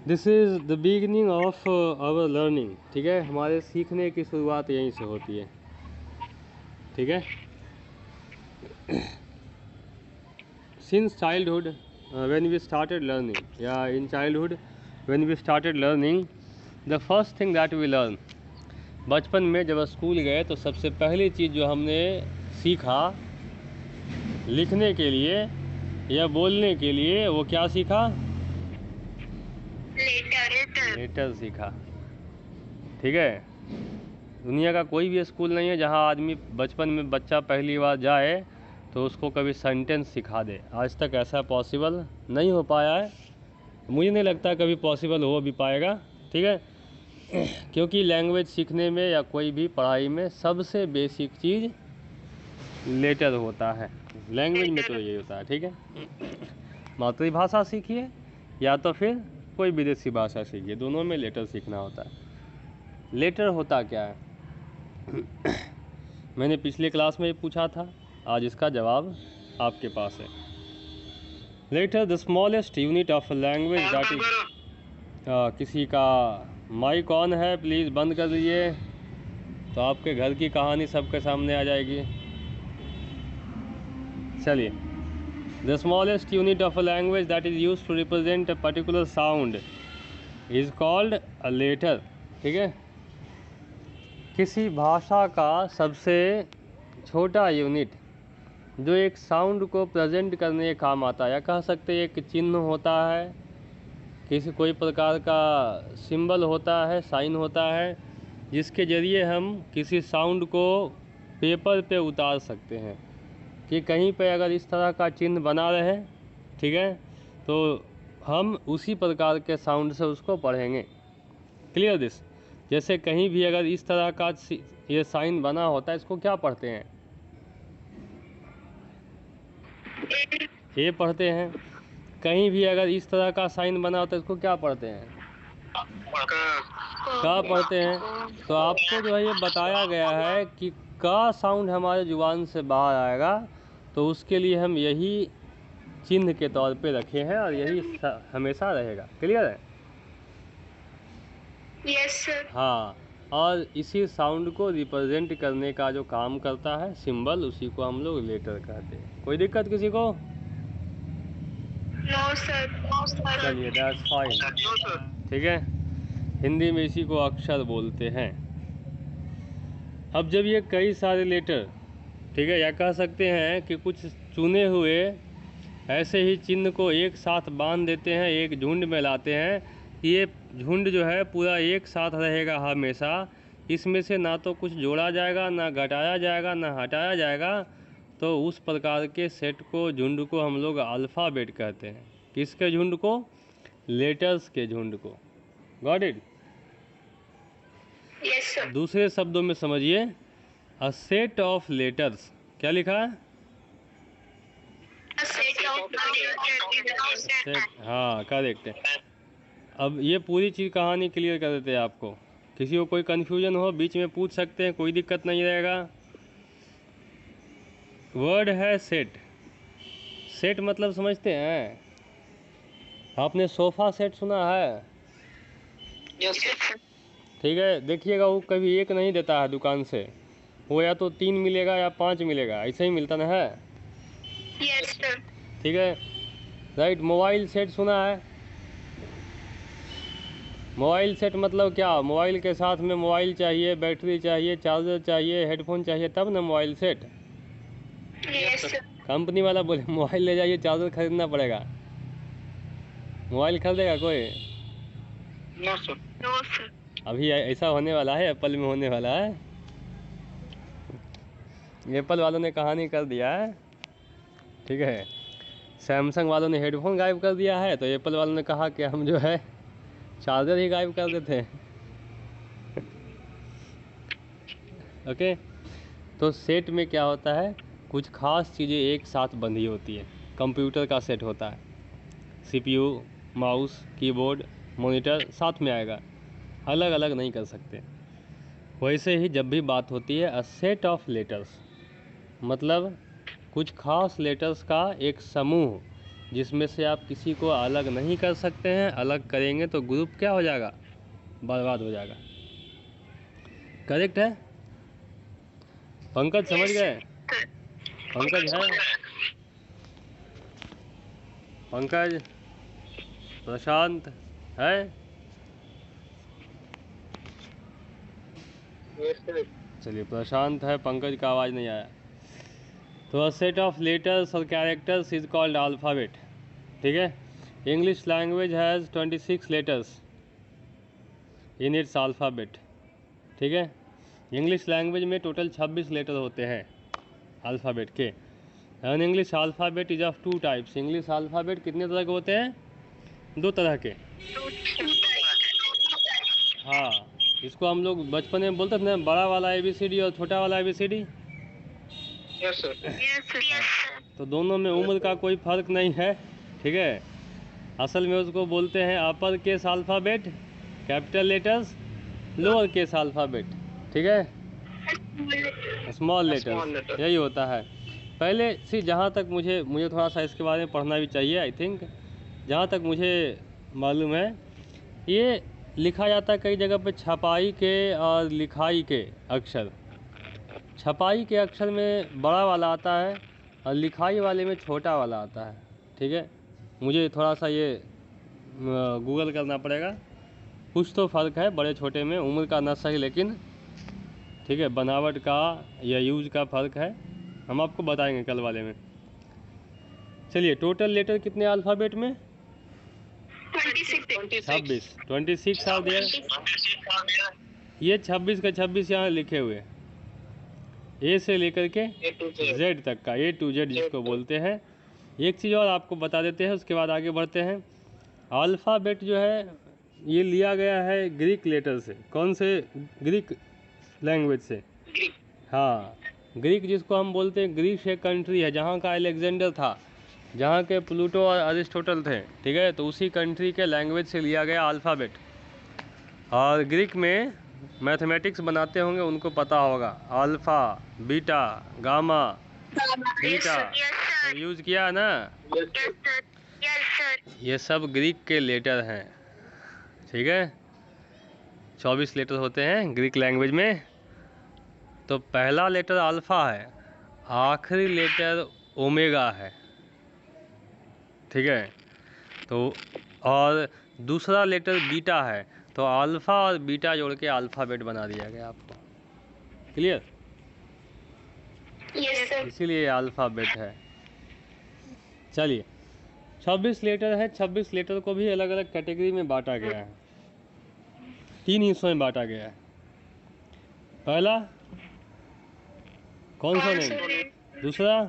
This is the beginning of our learning. ठीक है, हमारे सीखने की शुरुआत यहीं से होती है। ठीक है, since childhood when we started learning, या in childhood when we started learning, the first thing that we learn, बचपन में जब स्कूल गए तो सबसे पहली चीज़ जो हमने सीखा लिखने के लिए या बोलने के लिए, वो क्या सीखा? लेटर सीखा। ठीक है, दुनिया का कोई भी स्कूल नहीं है जहां आदमी बचपन में बच्चा पहली बार जाए तो उसको कभी सेंटेंस सिखा दे। आज तक ऐसा पॉसिबल नहीं हो पाया है, मुझे नहीं लगता कभी पॉसिबल हो भी पाएगा। ठीक है, क्योंकि लैंग्वेज सीखने में या कोई भी पढ़ाई में सबसे बेसिक चीज़ लेटर होता है। लैंग्वेज में तो यही होता है। ठीक है, मातृभाषा सीखिए या तो फिर कोई विदेशी भाषा सीखिए, दोनों में लेटर सीखना होता है। लेटर होता क्या है? मैंने पिछले क्लास में ही पूछा था, आज इसका जवाब आपके पास है। Letter the smallest unit of language that is. किसी का माइक ऑन है, प्लीज़ बंद कर दीजिए, तो आपके घर की कहानी सबके सामने आ जाएगी। चलिए, the smallest unit of a language that is use to represent a particular sound is called a letter. ठीक है, किसी भाषा का सबसे छोटा यूनिट जो एक साउंड को प्रेजेंट करने के काम आता है, या कह सकते हैं एक चिन्ह होता है, किसी कोई प्रकार का सिंबल होता है, साइन होता है, जिसके ज़रिए हम किसी साउंड को पेपर पे उतार सकते हैं कि कहीं पे अगर इस तरह का चिन्ह बना रहे, ठीक है, तो हम उसी प्रकार के साउंड से उसको पढ़ेंगे। Clear this? जैसे कहीं भी अगर इस तरह का ये साइन बना होता है, इसको क्या पढ़ते हैं? ए पढ़ते हैं। कहीं भी अगर इस तरह का साइन बना होता है, इसको क्या पढ़ते हैं? का पढ़ते हैं। तो आपको जो है ये बताया गया है कि का साउंड हमारे जुबान से बाहर आएगा तो उसके लिए हम यही चिन्ह के तौर पे रखे हैं और यही हमेशा रहेगा। क्लियर है? Yes sir. हाँ, और इसी साउंड को रिप्रेजेंट करने का जो काम करता है सिंबल, उसी को हम लोग लेटर कहते हैं। कोई दिक्कत किसी को? No sir. चलिए, दैट्स फाइन। ठीक है, हिंदी में इसी को अक्षर बोलते हैं। अब जब ये कई सारे लेटर, ठीक है, या कह सकते हैं कि कुछ चुने हुए ऐसे ही चिन्ह को एक साथ बांध देते हैं, एक झुंड में लाते हैं, ये झुंड जो है पूरा एक साथ रहेगा हमेशा, इसमें से ना तो कुछ जोड़ा जाएगा, ना घटाया जाएगा, ना हटाया जाएगा, तो उस प्रकार के सेट को, झुंड को हम लोग अल्फ़ाबेट कहते हैं। किसके झुंड को? लेटर्स के झुंड को। Got it? Yes sir. दूसरे शब्दों में समझिए, अ सेट ऑफ लेटर्स, क्या लिखा है? सेट, हाँ करेक्ट है। अब ये पूरी चीज़ कहानी क्लियर कर देते हैं आपको। किसी को कोई कन्फ्यूजन हो बीच में पूछ सकते हैं, कोई दिक्कत नहीं रहेगा। वर्ड है सेट। सेट मतलब समझते हैं? आपने सोफ़ा सेट सुना है? Yes sir. ठीक है, देखिएगा वो कभी एक नहीं देता है दुकान से, वो या तो 3 मिलेगा या 5 मिलेगा, ऐसे ही मिलता ना है। Yes sir. ठीक है, राइट। मोबाइल सेट सुना है? मोबाइल सेट मतलब क्या? मोबाइल के साथ में मोबाइल चाहिए, बैटरी चाहिए, चार्जर चाहिए, हेडफोन चाहिए, तब ना mobile set. Yes sir. Company वाला बोले मोबाइल ले जाइए, चार्जर खरीदना पड़ेगा। मोबाइल खरीदेगा कोई? No sir. No sir. अभी ऐसा होने वाला है, एप्पल में होने वाला है। एप्पल वालों ने कहानी कर दिया है। ठीक है, सैमसंग वालों ने हेडफोन गायब कर दिया है, तो एप्पल वालों ने कहा कि हम जो है चार्जर ही गायब कर देते हैं। ओके, तो सेट में क्या होता है, कुछ खास चीज़ें एक साथ बंधी होती है। कंप्यूटर का सेट होता है, सीपीयू, माउस, कीबोर्ड, मॉनिटर साथ में आएगा, अलग अलग नहीं कर सकते। वैसे ही जब भी बात होती है अ सेट ऑफ लेटर्स, मतलब कुछ खास लेटर्स का एक समूह जिसमें से आप किसी को अलग नहीं कर सकते हैं। अलग करेंगे तो ग्रुप क्या हो जाएगा, बर्बाद हो जाएगा। करेक्ट है? पंकज समझ गए? पंकज है? पंकज, प्रशांत है? चलिए, प्रशांत है, पंकज का आवाज़ नहीं आया। तो अ सेट ऑफ लेटर्स और कैरेक्टर्स इज कॉल्ड अल्फ़ाबेट। ठीक है? English language has 26 letters in its alphabet. ठीक है? इंग्लिश लैंग्वेज में टोटल 26 लेटर होते हैं अल्फ़ाबेट के। An English alphabet is of 2 types. English alphabet कितने तरह के होते हैं? 2 तरह के। हाँ, इसको हम लोग बचपन में बोलते थे ना, बड़ा वाला ABCD और छोटा वाला ABCD। Yes sir. तो दोनों में उम्र का कोई फ़र्क नहीं है। ठीक है? असल में उसको बोलते हैं upper case alphabet, capital letters, lower case alphabet. ठीक है? स्मॉल लेटर्स, यही होता है। पहले से जहाँ तक मुझे थोड़ा सा इसके बारे में पढ़ना भी चाहिए आई थिंक। जहाँ तक मुझे मालूम है, ये लिखा जाता है कई जगह पे छपाई के और लिखाई के अक्षर। छपाई के अक्षर में बड़ा वाला आता है और लिखाई वाले में छोटा वाला आता है। ठीक है? मुझे थोड़ा सा ये गूगल करना पड़ेगा। कुछ तो फ़र्क है बड़े छोटे में, उम्र का ना सही लेकिन ठीक है, बनावट का या यूज का फ़र्क है। हम आपको बताएंगे कल वाले में। चलिए, टोटल लेटर कितने अल्फ़ाबेट में? 26 आर देयर। ये 26 का 26 यहाँ लिखे हुए, ए से लेकर के जेड तक का, A to Z जिसको बोलते हैं। एक चीज़ और आपको बता देते हैं, उसके बाद आगे बढ़ते हैं। अल्फ़ाबेट जो है ये लिया गया है ग्रीक लेटर से। कौन से? ग्रीक लैंग्वेज से। हाँ, ग्रीक जिसको हम बोलते हैं, ग्रीस एक कंट्री है जहाँ का अलेक्जेंडर था, जहाँ के प्लूटो और अरिस्टोटल थे। ठीक है? तो उसी कंट्री के लैंग्वेज से लिया गया अल्फ़ाबेट। और ग्रीक में मैथमेटिक्स बनाते होंगे, उनको पता होगा alpha, beta, gamma, theta use किया है ना। ये सब ग्रीक के लेटर हैं। ठीक है? 24 लेटर होते हैं ग्रीक लैंग्वेज में। तो पहला लेटर अल्फ़ा है, आखिरी लेटर ओमेगा है। ठीक है? तो और दूसरा लेटर बीटा है। तो अल्फ़ा और बीटा जोड़ के अल्फ़ाबेट बना दिया गया आपको। क्लियर? Yes sir. इसीलिए अल्फ़ाबेट है। चलिए, 26 लेटर है। 26 लेटर को भी अलग अलग कैटेगरी में बांटा गया है, 3 हिस्सों में बांटा गया है। पहला कॉन्सोनेंट, दूसरा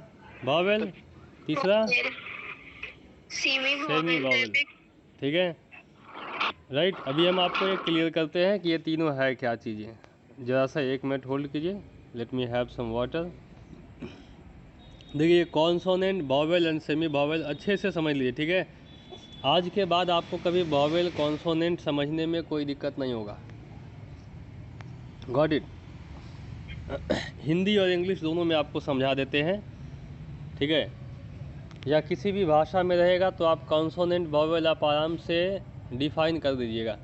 वॉवेल, तीसरा सेमी वॉवेल। ठीक है? राइट। अभी हम आपको एक क्लियर करते हैं कि ये तीनों है क्या चीज़ें। ज़रा सा 1 मिनट होल्ड कीजिए, let me have some water. देखिए, consonant, vowel and semi vowel अच्छे से समझ लीजिए। ठीक है? आज के बाद आपको कभी वॉवेल कॉन्सोनेंट समझने में कोई दिक्कत नहीं होगा। Got it? हिंदी और इंग्लिश दोनों में आपको समझा देते हैं। ठीक है? या किसी भी भाषा में रहेगा तो आप कॉन्सोनेंट वॉवेल आप आराम से डिफाइन कर दीजिएगा।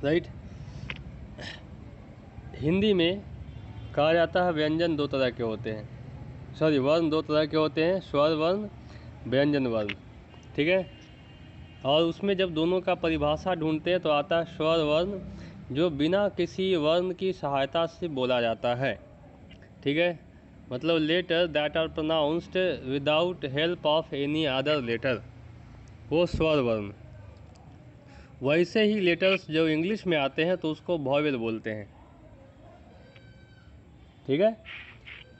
राइट? हिंदी में कहा जाता है व्यंजन 2 तरह के होते हैं, सॉरी वर्ण 2 तरह के होते हैं, स्वर वर्ण, व्यंजन वर्ण। ठीक है? और उसमें जब दोनों का परिभाषा ढूंढते हैं तो आता है स्वर वर्ण, जो बिना किसी वर्ण की सहायता से बोला जाता है। ठीक है? मतलब letter that are pronounced without help of any other letter, वो स्वर वर्ण। वैसे ही लेटर्स जो इंग्लिश में आते हैं तो उसको वॉवेल बोलते हैं। ठीक है?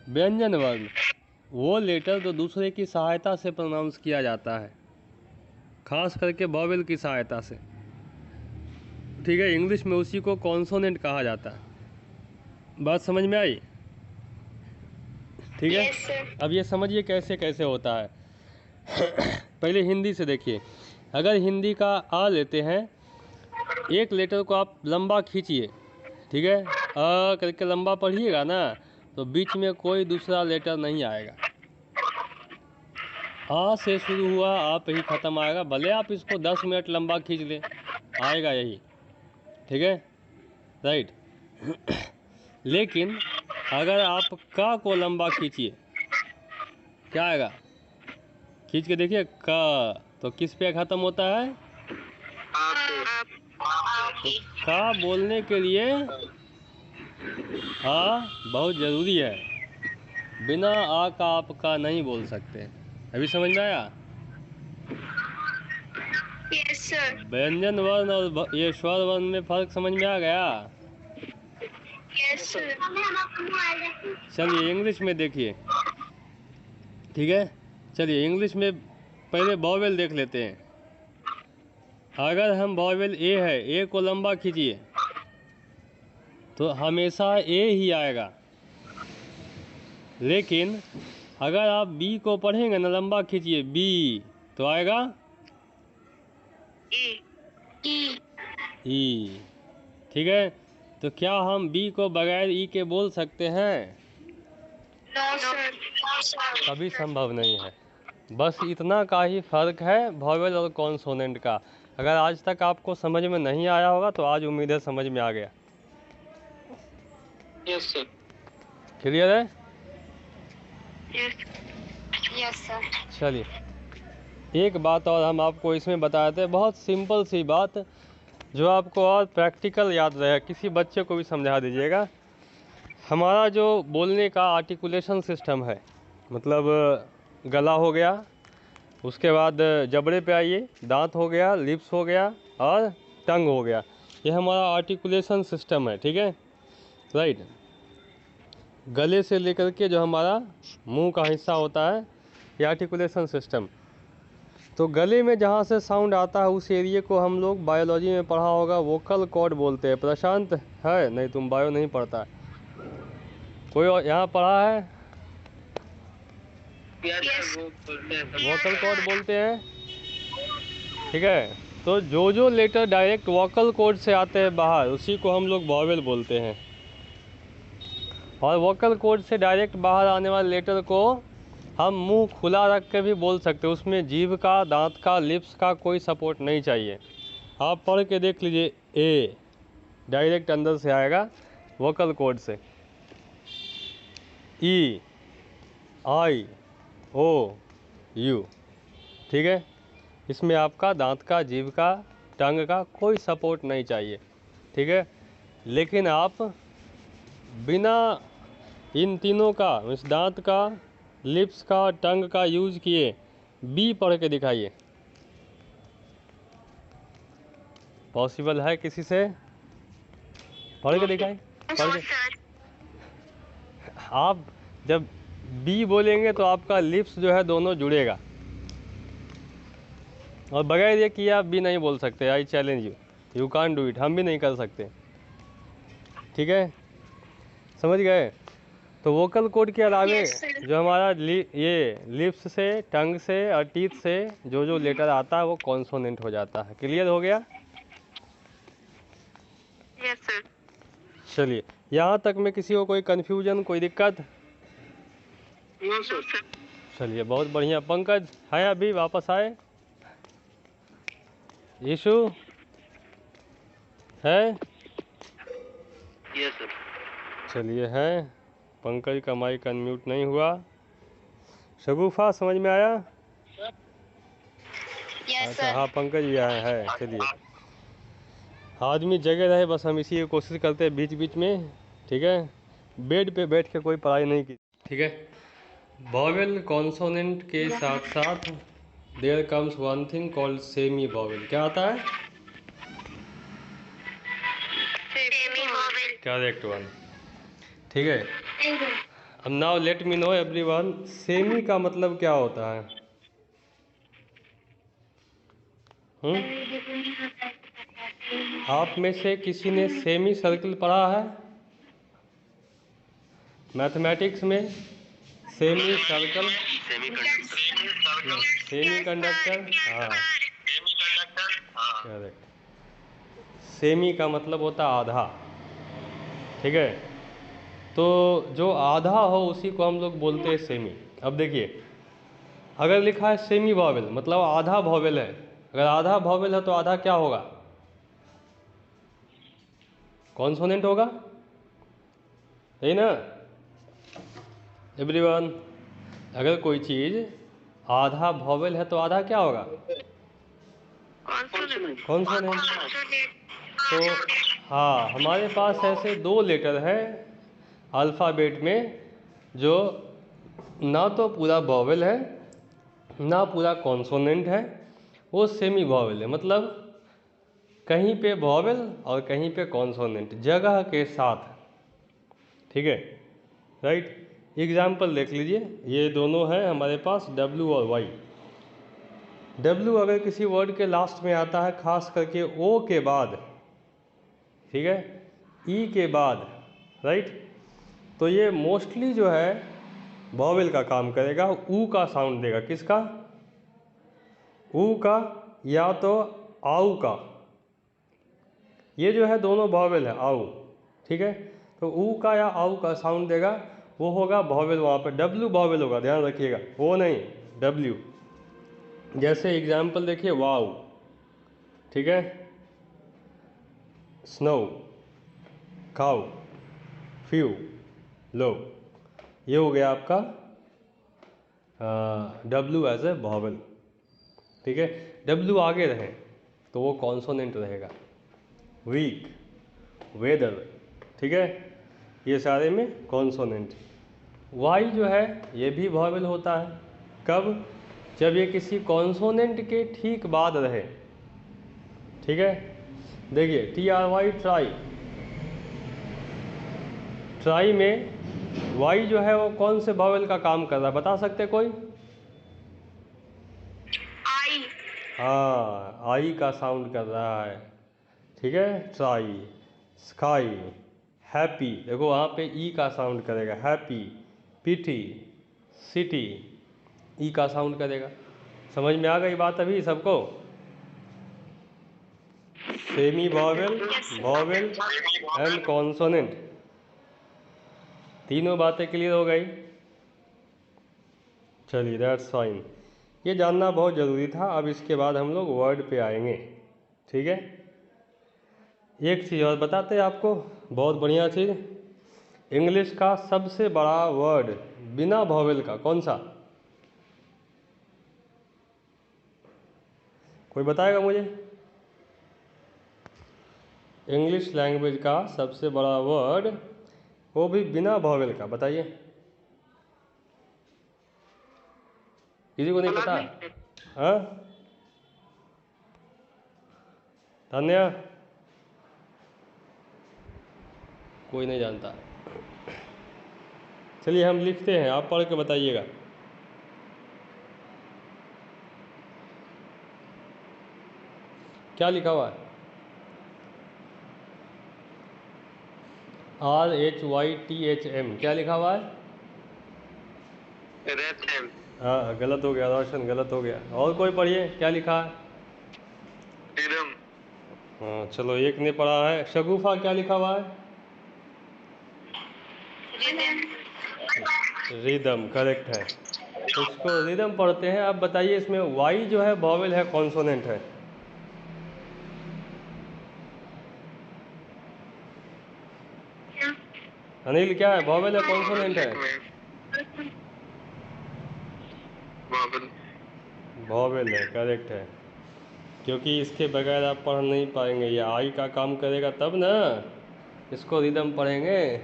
व्यंजन वर्ण वो लेटर जो दूसरे की सहायता से प्रोनाउंस किया जाता है, खास करके वॉवेल की सहायता से। ठीक है? इंग्लिश में उसी को कॉन्सोनेंट कहा जाता है। बात समझ में आई? ठीक है? Yes sir. अब ये समझिए कैसे कैसे होता है। पहले हिंदी से देखिए। अगर हिंदी का आ लेते हैं, एक लेटर को आप लंबा खींचिए। ठीक है? अ करके लंबा पढ़िएगा ना, तो बीच में कोई दूसरा लेटर नहीं आएगा। आ से शुरू हुआ आ पे ही ख़त्म आएगा, भले आप इसको 10 मिनट लंबा खींच ले, आएगा यही। ठीक है, राइट। लेकिन अगर आप का को लंबा खींचिए, क्या आएगा? खींच के देखिए का, तो किस पे ख़त्म होता है? तो का बोलने के लिए आ बहुत ज़रूरी है, बिना आ का आप का नहीं बोल सकते। अभी समझ में आया? Yes sir. व्यंजन वर्ण और ये स्वर वर्ण में फर्क समझ में आ गया? Yes sir. चलिए इंग्लिश में देखिए। ठीक है, चलिए इंग्लिश में पहले वॉवेल देख लेते हैं। अगर हम वॉवेल ए है, ए को लंबा खींचिए तो हमेशा ए ही आएगा। लेकिन अगर आप बी को पढ़ेंगे ना, लंबा खींचिए बी, तो आएगा ई। ठीक है, तो क्या हम बी को बगैर ई के बोल सकते हैं? No sir. कभी संभव नहीं है। बस इतना का ही फर्क है वॉवेल और कॉन्सोनेंट का। अगर आज तक आपको समझ में नहीं आया होगा तो आज उम्मीद है समझ में आ गया। Yes sir. क्लियर है? Yes sir. चलिए एक बात और हम आपको इसमें बताते हैं, बहुत सिंपल सी बात जो आपको और प्रैक्टिकल याद रहे, किसी बच्चे को भी समझा दीजिएगा। हमारा जो बोलने का आर्टिकुलेशन सिस्टम है, मतलब गला हो गया, उसके बाद जबड़े पे आइए, दांत हो गया, लिप्स हो गया और टंग हो गया, ये हमारा आर्टिकुलेशन सिस्टम है। ठीक है, राइट। गले से लेकर के जो हमारा मुंह का हिस्सा होता है, ये आर्टिकुलेशन सिस्टम। तो गले में जहाँ से साउंड आता है उस एरिया को हम लोग बायोलॉजी में पढ़ा होगा, वोकल कॉर्ड बोलते हैं। प्रशांत है? नहीं, तुम बायो नहीं पढ़ता। कोई और यहाँ पढ़ा है? वोकल कॉर्ड बोलते हैं। ठीक है, तो जो लेटर डायरेक्ट वोकल कॉर्ड से आते हैं बाहर, उसी को हम लोग वॉवेल बोलते हैं। और वोकल कॉर्ड से डायरेक्ट बाहर आने वाले लेटर को हम मुंह खुला रख के भी बोल सकते हैं, उसमें जीभ का, दांत का, लिप्स का कोई सपोर्ट नहीं चाहिए। आप पढ़ के देख लीजिए, ए डायरेक्ट अंदर से आएगा वोकल कॉर्ड से, ई, आई, ओ, यू। ठीक है, इसमें आपका दांत का, जीभ का, टंग का कोई सपोर्ट नहीं चाहिए। ठीक है, लेकिन आप बिना इन तीनों का, इस दांत का, लिप्स का, टंग का यूज किए बी पढ़ के दिखाइए। पॉसिबल है किसी से? पढ़ के दिखाइए, पढ़ के। आप जब बी बोलेंगे तो आपका लिप्स जो है दोनों जुड़ेगा, और बगैर ये किए आप बी नहीं बोल सकते। I challenge you, you can't do it. हम भी नहीं कर सकते। ठीक है, समझ गए? तो वोकल कॉर्ड के अलावे जो हमारा ये लिप्स से, टंग से और टीथ से जो लेटर आता है वो कॉन्सोनेंट हो जाता है। क्लियर हो गया? Yes sir. चलिए, यहाँ तक में किसी को कोई कन्फ्यूजन, कोई दिक्कत? No sir. चलिए बहुत बढ़िया। पंकज है अभी वापस आए? यीशु है? Yes sir. चलिए हैं। पंकज का माइक अनम्यूट नहीं हुआ। शगुफा समझ में आया? अच्छा हाँ, पंकज भी आया है। चलिए, आदमी जगह रहे, बस हम इसी की कोशिश करते हैं बीच बीच में। ठीक है, बेड पे बैठ के कोई पढ़ाई नहीं की। ठीक है, वॉवेल कॉन्सोनेंट के साथ साथ there comes one thing called semi vowel. क्या आता है? Semi vowel. Correct one. ठीक है, अब now let me know everyone, semi का मतलब क्या होता है? आप में से किसी ने सेमी सर्कल पढ़ा है मैथमेटिक्स में? Semi circle, semi conductor. हाँ करेक्ट। सेमी का मतलब होता है आधा। ठीक है, तो जो आधा हो उसी को हम लोग बोलते हैं सेमी। अब देखिए, अगर लिखा है सेमी वॉवेल मतलब आधा वॉवेल है, अगर आधा वॉवेल है तो आधा क्या होगा? कॉन्सोनेंट होगा, है ना एवरीवन? अगर कोई चीज़ आधा वॉवेल है तो आधा क्या होगा? कॉन्सोनेंट। तो हाँ, हमारे पास ऐसे दो लेटर है अल्फ़ाबेट में जो ना तो पूरा वॉवेल है ना पूरा कॉन्सोनेंट है, वो सेमी वॉवेल है, मतलब कहीं पे वॉवेल और कहीं पे कॉन्सोनेंट जगह के साथ, ठीक है, राइट। एग्जाम्पल देख लीजिए, ये दोनों हैं हमारे पास W और Y। W अगर किसी वर्ड के लास्ट में आता है, खास करके O के बाद, ठीक है, E के बाद, राइट, तो ये मोस्टली जो है वॉवेल का काम करेगा, ऊ का साउंड देगा। किसका? ऊ का या तो आऊ का। ये जो है दोनों वॉवेल है, आऊ, ठीक है, तो ऊ का या आऊ का साउंड देगा, वो होगा वॉवेल। वहाँ पे W वॉवेल होगा, ध्यान रखिएगा, वो नहीं W। जैसे एग्जाम्पल देखिए, वाव, ठीक है, स्नो, काउ, फ्यू, लो, ये हो गया आपका W एज ए वॉवेल, ठीक है। W आगे रहे तो वो कॉन्सोनेंट रहेगा। वीक, वेदर, ठीक है, ये सारे में कॉन्सोनेंट। Y जो है ये भी वॉवेल होता है, कब? जब ये किसी कॉन्सोनेंट के ठीक बाद रहे, ठीक है। देखिए TRY, ट्राई, ट्राई में Y जो है वो कौन से वॉवेल का काम कर रहा है, बता सकते कोई? आई। हाँ, आई का साउंड कर रहा है, ठीक है। ट्राई, स्काई, हैप्पी, देखो वहाँ पे ई का साउंड करेगा, हैप्पी, पीटी, सिटी, ई का साउंड करेगा। समझ में आ गई बात अभी सबको? Semi vowel, vowel and consonant, तीनों बातें क्लियर हो गई। चलिए, दैट्स फाइन, ये जानना बहुत ज़रूरी था। अब इसके बाद हम लोग वर्ड पे आएंगे, ठीक है। एक चीज़ और बताते हैं आपको, बहुत बढ़िया चीज़, इंग्लिश का सबसे बड़ा वर्ड बिना वॉवेल का कौन सा? कोई बताएगा मुझे? इंग्लिश लैंग्वेज का सबसे बड़ा वर्ड, वो भी बिना वॉवेल का, बताइए। किसी को नहीं पता? हाँ, धन्य, कोई नहीं जानता। चलिए हम लिखते हैं, आप पढ़ के बताइएगा। क्या लिखा हुआ है? RHYTHM, क्या लिखा हुआ है? हाँ, गलत हो गया रोशन, गलत हो गया। और कोई पढ़िए, क्या लिखा है? रिदम। हाँ चलो, एक ने पढ़ा है। शगुफा, क्या लिखा हुआ है? रिदम, करेक्ट है, इसको रिदम पढ़ते हैं। अब बताइए इसमें वाई जो है वॉवेल है कॉन्सोनेंट है? अनिल, क्या है, वॉवेल है कॉन्सोनेंट है? वॉवेल है, करेक्ट है, क्योंकि इसके बगैर आप पढ़ नहीं पाएंगे। ये आई का काम करेगा तब ना इसको रिदम पढ़ेंगे।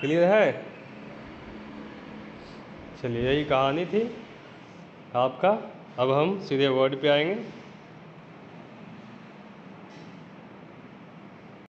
क्लियर है? चलिए, यही कहानी थी आपका। अब हम सीधे वर्ड पे आएंगे।